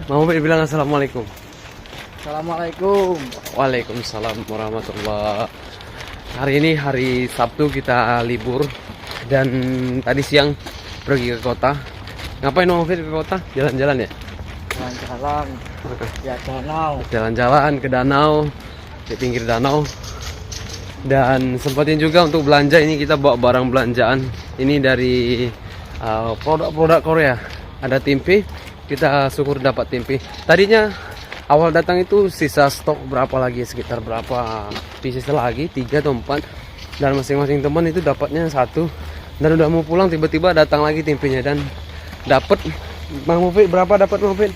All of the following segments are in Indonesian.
Mau bilang assalamualaikum. Assalamualaikum. Waalaikumsalam warahmatullah. Hari ini hari Sabtu, kita libur dan tadi siang pergi ke kota. Ngapain Mau ke kota? Jalan-jalan ya? Jalan-jalan. Ya danau. Jalan-jalan ke danau, di pinggir danau. Dan sempatin juga untuk belanja. Ini kita bawa barang belanjaan. Ini dari produk-produk Korea. Ada tempe. Kita syukur dapat tempe. Tadinya awal datang itu sisa stok berapa lagi, sekitar berapa pieces lagi, 3 atau 4. Dan masing-masing teman itu dapatnya 1. Dan udah mau pulang tiba-tiba datang lagi tempenya dan dapat. Bang Mufid berapa dapat Bang Mufid?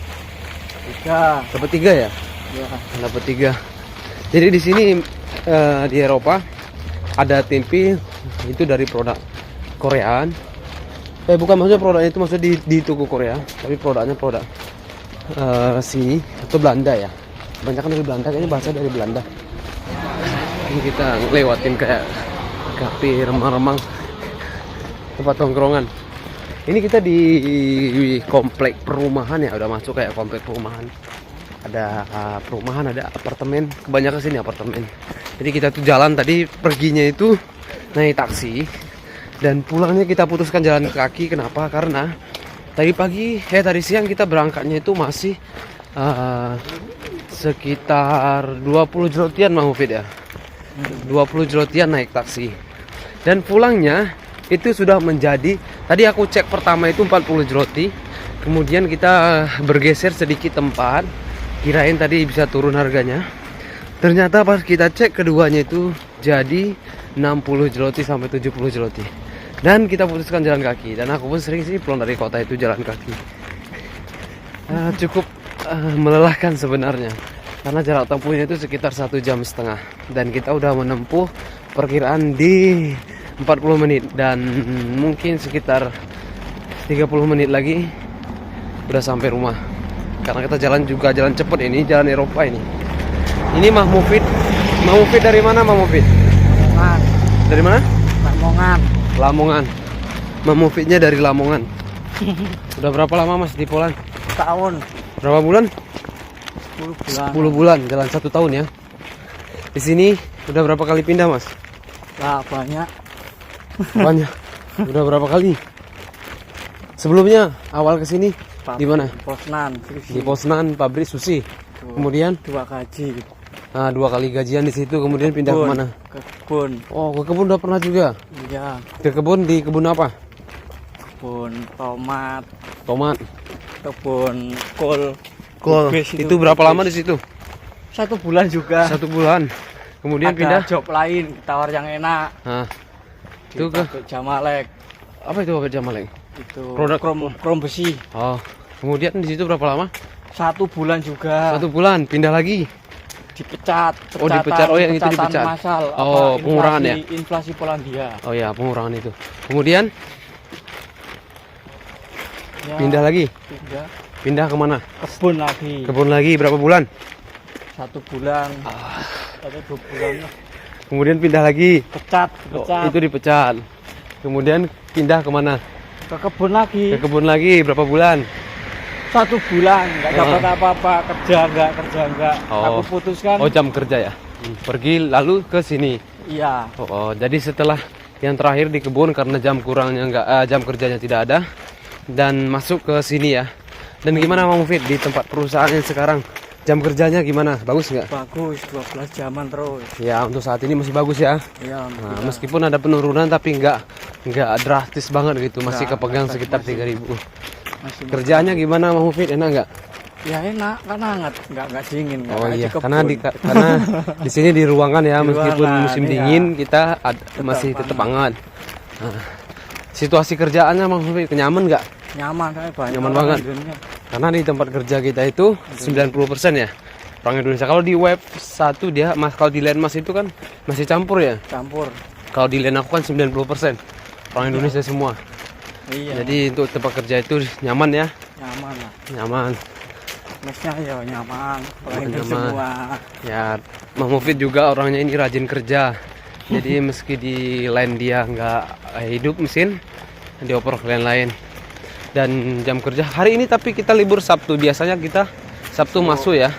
3. Dapat 3 ya? Ya. Dapat 3. Jadi di sini di Eropa ada tempe itu dari produk Koreaan. Bukan, maksudnya produknya itu maksudnya di toko Korea, tapi produknya produk sini atau Belanda ya. Banyak kan dari Belanda, kayaknya bahasa dari Belanda. Ini kita lewatin kayak kafe remang-remang, tempat tongkrongan. Ini kita di komplek perumahan ya, udah masuk kayak komplek perumahan. Ada perumahan, ada apartemen, kebanyakan sini apartemen. Jadi kita tuh jalan tadi, perginya itu naik taksi dan pulangnya kita putuskan jalan kaki. Kenapa? Karena tadi siang kita berangkatnya itu masih sekitar 20 jerotian Bang Mufid ya. 20 jerotian naik taksi. Dan pulangnya itu sudah menjadi, tadi aku cek pertama itu 40 jeroti. Kemudian kita bergeser sedikit tempat, kirain tadi bisa turun harganya. Ternyata pas kita cek keduanya itu jadi 60 jeroti sampai 70 jeroti. Dan kita putuskan jalan kaki. Dan aku pun sering sih pulang dari kota itu jalan kaki. Cukup melelahkan sebenarnya, karena jarak tempuhnya itu sekitar 1,5 jam. Dan kita udah menempuh perkiraan di 40 menit. Dan mungkin sekitar 30 menit lagi udah sampai rumah. Karena kita jalan juga jalan cepet, ini jalan Eropa ini. Ini Mang Mufid. Mang Mufid dari mana Mang Mufid? Lamongan. Dari mana? Lamongan. Lamongan. Mang Mufidnya dari Lamongan. Udah berapa lama Mas di Poland? Tahun. Berapa bulan? 10 bulan. 10 bulan, jalan 1 tahun ya. Di sini udah berapa kali pindah Mas? Lah banyak. Banyak. Udah berapa kali? Sebelumnya awal kesini di mana? Poznan. Di Poznan, pabrik sushi. Kemudian 2 gaji. 2 kali gajian di situ, kemudian pindah ke mana? Ke kebun. Oh, ke kebun udah pernah juga. Iya. Ke kebun, di kebun apa? Kebun tomat. Tomat. Kebun kol. Kol. Kubis Itu berapa lama di situ? 1 bulan juga. 1 bulan. Kemudian Ada pindah. job lain, tawar yang enak. Itu Di ke pabrik Jamalek. apa itu Pak Jamalek? Itu Produk krom besi. Oh, kemudian di situ berapa lama? 1 bulan juga. 1 bulan, pindah lagi. Dipecat. Oh, dipecat. Oh, yang itu pecatan dipecat. Massal. Oh, pengurangan ya? Inflasi Polandia. Oh ya, pengurangan itu. Kemudian Ya, pindah lagi. Pindah. Pindah kemana? Kebun lagi. Kebun lagi berapa bulan? 1 bulan. 1-2 bulan. Kemudian pindah lagi. Pecat. Oh, itu dipecat. Kemudian pindah kemana? Ke kebun lagi. Ke kebun lagi berapa bulan? 1 bulan. Nggak dapat apa-apa. Kerja enggak. Oh. Aku putuskan. Oh, jam kerja ya. Pergi lalu ke sini. Iya. Oh, jadi setelah yang terakhir di kebun karena jam kurangnya enggak, jam kerjanya tidak ada, dan masuk ke sini ya. Dan gimana Mang Mufid di tempat perusahaan yang sekarang? Jam kerjanya gimana? Bagus nggak? Bagus. 12 jaman terus. Ya, untuk saat ini masih bagus ya. Iya. Nah, meskipun ada penurunan tapi nggak drastis banget gitu, masih Nggak, kepegang masih- sekitar masih- 3.000. masih Kerjaannya gimana Mang Mufid? Enak nggak? ya enak, kan hangat, nggak dingin. Nggak Oh kayak iya, di kebun. karena di sini di ruangan ya, Di meskipun ruangan, musim iya. dingin kita masih tetap hangat. Nah, situasi kerjaannya Mang Mufid nyaman nggak? Nyaman kayak banyak. Nyaman orang banget. Indonesia. Karena di tempat kerja kita itu 90% ya orang Indonesia. Kalau di web 1 dia, kalau di Landmas itu kan masih campur ya. Campur. Kalau di Land aku kan 90% orang Indonesia semua. Iya. Jadi untuk tempat kerja itu nyaman ya. Nyaman lah. Nyaman. Mesnya ya nyaman. Pelayan Nyaman. semua. Ya, Mang Mufid juga orangnya ini rajin kerja. Jadi meski di line dia nggak hidup mesin, dioper ke line lain. dan jam kerja hari ini, tapi kita libur Sabtu. Biasanya kita Sabtu masuk ya,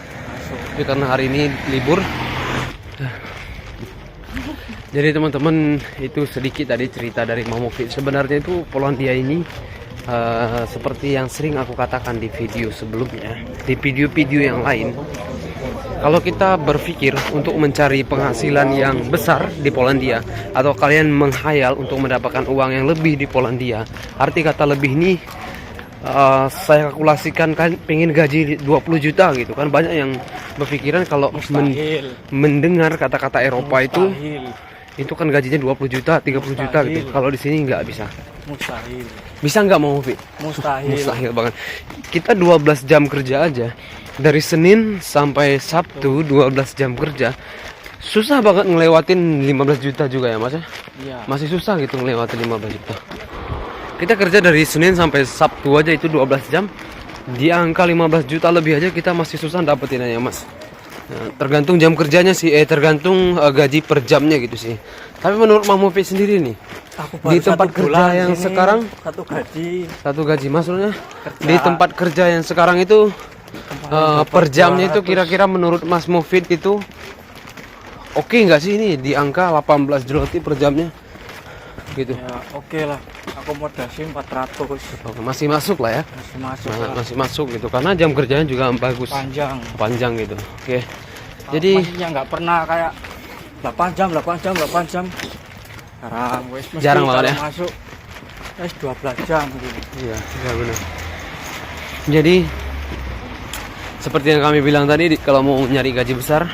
tapi karena hari ini libur. Jadi teman-teman, itu sedikit tadi cerita dari Mang Mufid. Sebenarnya itu Polandia ini seperti yang sering aku katakan di video sebelumnya, di video-video yang lain. Kalau kita berpikir untuk mencari penghasilan yang besar di Polandia, atau kalian menghayal untuk mendapatkan uang yang lebih di Polandia, arti kata lebih ini saya kalkulasikan kan pengen gaji 20 juta gitu kan. Banyak yang berpikiran kalau mendengar kata-kata Eropa itu kan gajinya 20 juta, 30 juta gitu. Kalau di sini nggak bisa. Mustahil. Bisa nggak mau Fit? Mustahil. Mustahil banget. Kita 12 jam kerja aja. Dari Senin sampai Sabtu 12 jam kerja. Susah banget ngelewatin 15 juta juga ya Mas ya? Iya. Masih susah gitu ngelewatin 15 juta. Kita kerja dari Senin sampai Sabtu aja itu 12 jam. Di angka 15 juta lebih aja kita masih susah dapetinnya ya Mas. Nah, tergantung jam kerjanya sih, tergantung gaji per jamnya gitu sih. Tapi menurut Mang Mufid sendiri nih, di tempat kerja yang sekarang satu gaji maksudnya kerja. Di tempat kerja yang sekarang itu per jamnya itu kira-kira menurut Mas Mufid itu oke nggak sih ini di angka 18 zloty per jamnya gitu? Ya, oke lah. Akomodasi 400. Masih masuk lah ya. Masih masuk gitu karena jam kerjanya juga bagus. Panjang gitu. Oke. Jadi nggak pernah kayak 8 jam. Sekarang wes jarang banget ya. Masuk wes 12 jam gitu. Iya, benar. Jadi seperti yang kami bilang tadi, kalau mau nyari gaji besar,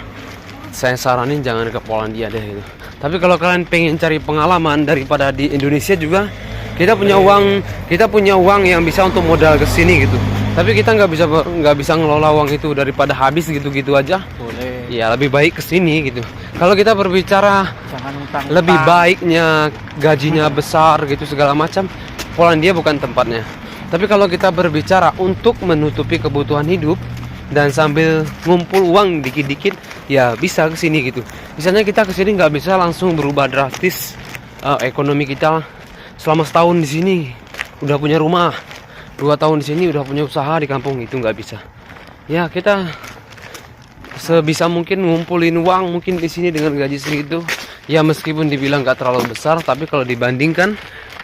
saya saranin jangan ke Polandia deh gitu. Tapi kalau kalian pengen cari pengalaman daripada di Indonesia juga, kita punya uang yang bisa untuk modal ke sini gitu. Tapi kita nggak bisa ngelola uang itu daripada habis gitu-gitu aja. Boleh. Ya lebih baik ke sini gitu. Kalau kita berbicara lebih baiknya gajinya besar gitu segala macam, Polandia bukan tempatnya. Tapi kalau kita berbicara untuk menutupi kebutuhan hidup dan sambil ngumpul uang dikit-dikit, ya bisa ke sini gitu. Misalnya kita ke sini nggak bisa langsung berubah drastis ekonomi kita. Selama setahun di sini udah punya rumah, 2 tahun di sini udah punya usaha di kampung, itu nggak bisa. Ya kita sebisa mungkin ngumpulin uang mungkin di sini dengan gaji segitu. Ya meskipun dibilang nggak terlalu besar, tapi kalau dibandingkan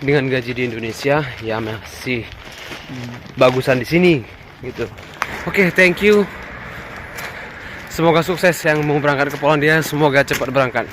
dengan gaji di Indonesia, ya masih bagusan di sini gitu. Oke, thank you. Semoga sukses yang mau berangkat ke Polandia, semoga cepat berangkat.